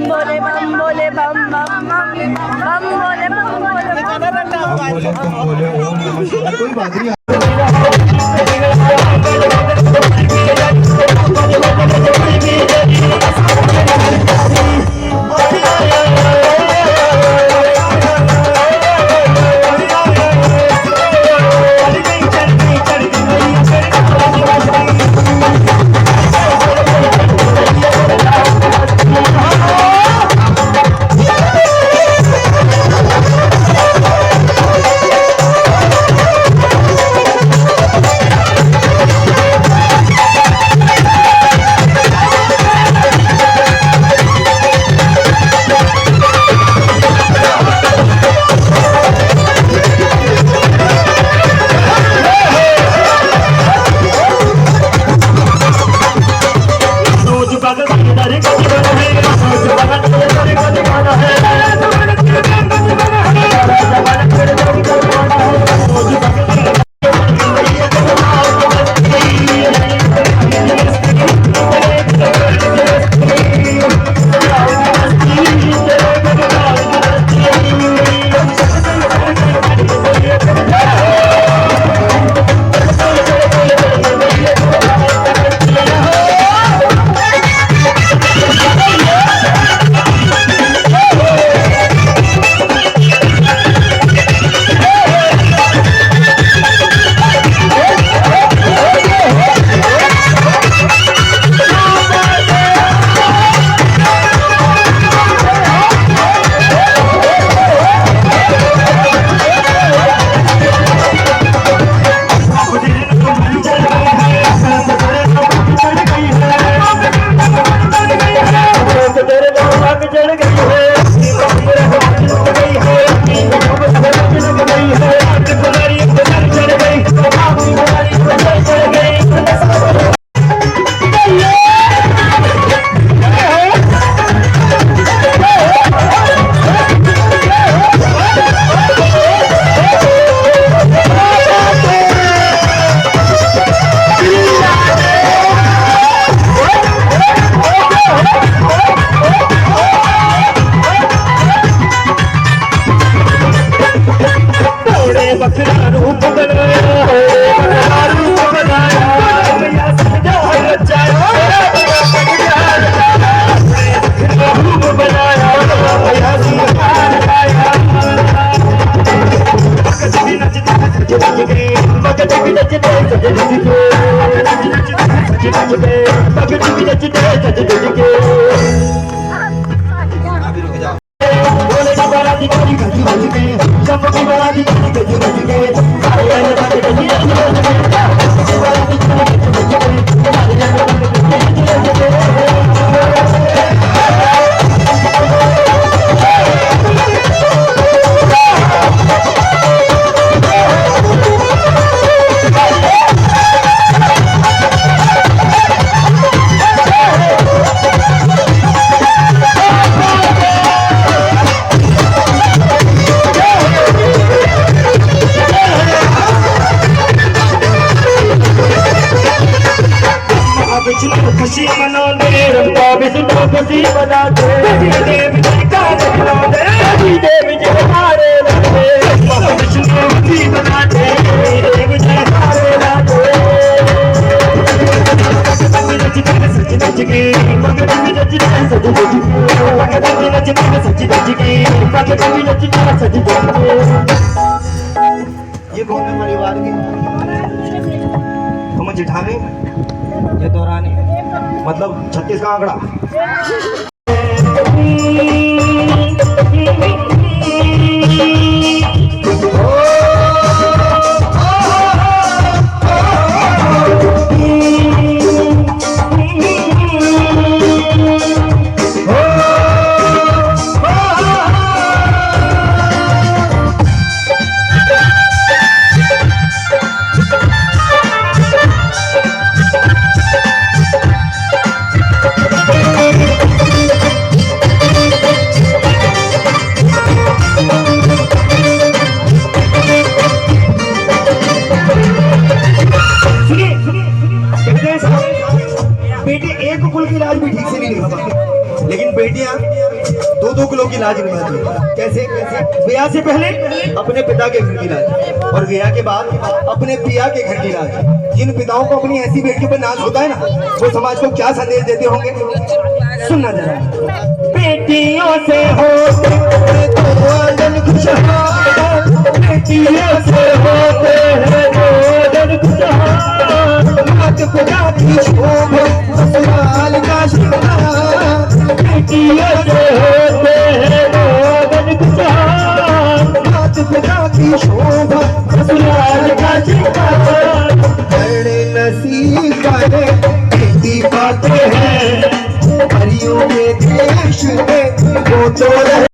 बोले बम बोले बम बम बम बोले बम बोले ओम नमः शिवाय। कोई बात नहीं। खुशी मनाते खुशी मनाते देव देव जयकारे खुशी मनाते देव जयकारे ये कौन है परिवार की? तुम जिठानी ये दौरानी मतलब 36 का आंकड़ा। ठीक से नहीं निभा पाती, लेकिन बेटियां 2-2 किलो की लाज निभाती है। कैसे? ब्याह से पहले अपने पिता के घर की लाज, और ब्याह के बाद अपने पिया के घर की लाज। जिन पिताओं को अपनी ऐसी बेटियों पर नाज होता है ना, वो समाज को क्या संदेश देते होंगे, सुनना जरा। बेटियों से होते तो आंगन खुशहाल, बेटियों से होते हैं आंगन खुशहाल, मात पिता की शोभा ससुराल का श्रृंगार, बेटियों से होते हैं आंगन खुशहाल, मात पिता की शोभा ससुराल का श्रृंगार। बड़े नसीब वाले बेटी पाते हैं परियों के देश में, वो तो रहे।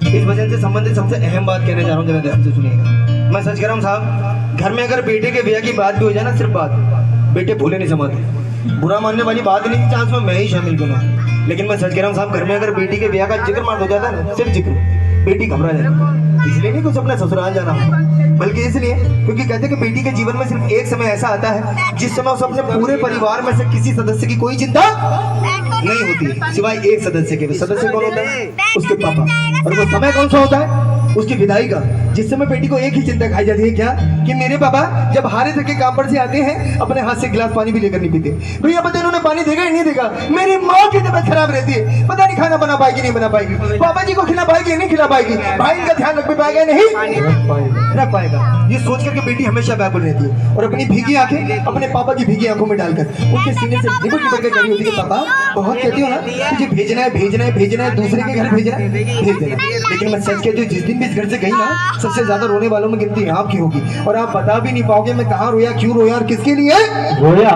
इस वजह से संबंधित सबसे अहम बात कहने जा रहा हूँ, जरा ध्यान से सुनिएगा। मैं सच कह रहा हूँ साहब, घर में अगर बेटे के ब्याह की बात भी हो जाए ना, सिर्फ बात, बेटे भूले नहीं समाते। बुरा मानने वाली बात नहीं, चांस में मैं ही शामिल करूँ, लेकिन मैं सच कह रहा हूँ साहब, घर में अगर बेटी के ब्याह का जिक्र मान हो जाता है ना, सिर्फ जिक्र, बेटी घबरा जाती। इसलिए नहीं कुछ अपने ससुराल जाना, बल्कि इसलिए क्योंकि कहते हैं कि बेटी के जीवन में सिर्फ एक समय ऐसा आता है जिस समय उसे अपने पूरे परिवार में से किसी सदस्य की कोई चिंता नहीं होती है, सिवाय एक सदस्य के। सदस्य कौन होता है? उसके पापा। और वो समय कौन सा होता है? उसकी विदाई का, जिस समय बेटी को एक ही चिंता खाई जाती है, क्या कि मेरे पापा जब हारे थके काम पर से आते हैं, अपने हाथ से गिलास पानी भी लेकर नहीं पीते। भैया पता इन्होंने पानी देगा ही नहीं देगा। मेरी माँ की तबीयत खराब रहती है, पता नहीं खाना बना पाएगी नहीं बना पाएगी, पापा जी को खिला पाएगी नहीं खिला पाएगी, भाई का ध्यान रख पाएगा नहीं रख पाएगा। ये सोच करके बेटी हमेशा व्याकुल रहती है और अपनी भीगी आंखें अपने पापा की भीगी आंखों में डालकर उनके सीने से निकल निकल कर करी होती है, पापा बहुत कहती हो ना, तुझे भेजना है भेजना है भेजना है, दूसरे के घर भेजना है भेज देना। लेकिन मैं सच कहती हूँ, जिस दिन भी इस घर से गई ना, सबसे ज्यादा रोने वालों में गिनती आपकी होगी, और आप बता भी नहीं पाओगे मैं कहाँ रोया, क्यों रोया और किसके लिए रोया।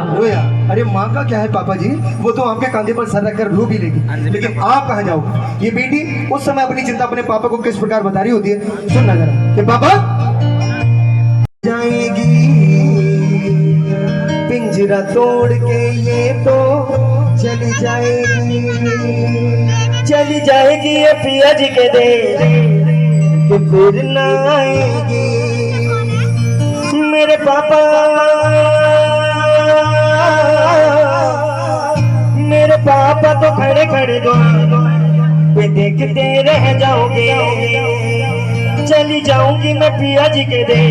अरे माँ का क्या है पापा जी, वो तो आपके कंधे पर सर रखकर रो भी लेगी, लेकिन आप कहाँ जाओगे? ये बेटी उस समय अपनी चिंता अपने पापा को किस प्रकार बता रही होती है, सुनना जरा कि पापा जाएगी पिंजरा तोड़ के, ये तो चली जाएगी ये पिया जी के दे कि फिर ना आएगी। मेरे पापा तो खड़े खड़े दो पे देखते रह जाओगे, चली जाऊंगी मैं पिया जी के दे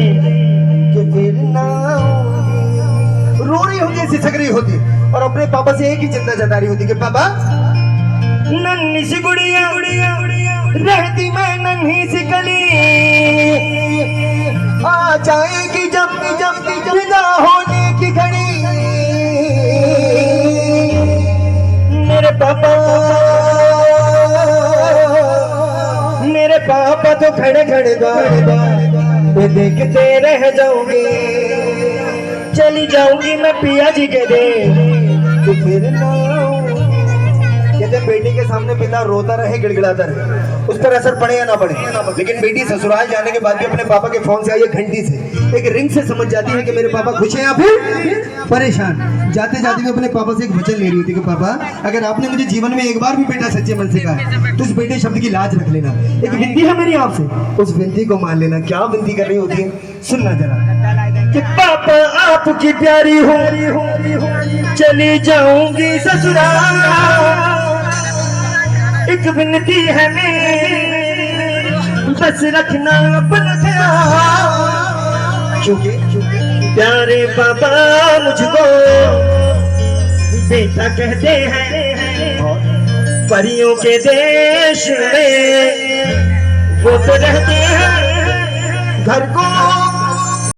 कि फिर ना आऊंगी। रो रही होती, सिसक रही होती और अपने पापा से एक ही चिंता जता रही होती कि पापा नन्ही सी गुड़िया रहती मैं नन्ही सी कली, आ जाएगी जब विदा होने की घड़ी। मेरे पापा तो खड़े खड़े द्वार देखते रह जाओगे, चली जाऊंगी मैं पिया जी के दे तो फिर ना। कहते बेटी के सामने पिता रोता रहे गिड़गिड़ाता रहे, उस पर असर पड़े या ना पड़े, लेकिन बेटी ससुराल जाने के बाद भी अपने पापा के फोन से आई घंटी से एक रिंग से समझ जाती है कि मेरे पापा खुश हैं या फिर परेशान। जाते जाते भी अपने पापा से एक वचन ले रही होती है कि पापा अगर आपने मुझे जीवन में एक बार भी बेटा सच्चे मन से कहा है तो उस बेटे शब्द की लाज रख लेना। एक विनती है मेरी आपसे, उस विनती को मान लेना। क्या विनती कर रही होती है, सुनना जरा कि पापा आपकी प्यारी हो चली जाऊंगी ससुराल, एक विनती है मेरी बस रखना अपना ख्याल, क्योंकि प्यारे पापा मुझको बेटा कहते हैं परियों के देश में वो तो रहते हैं घर को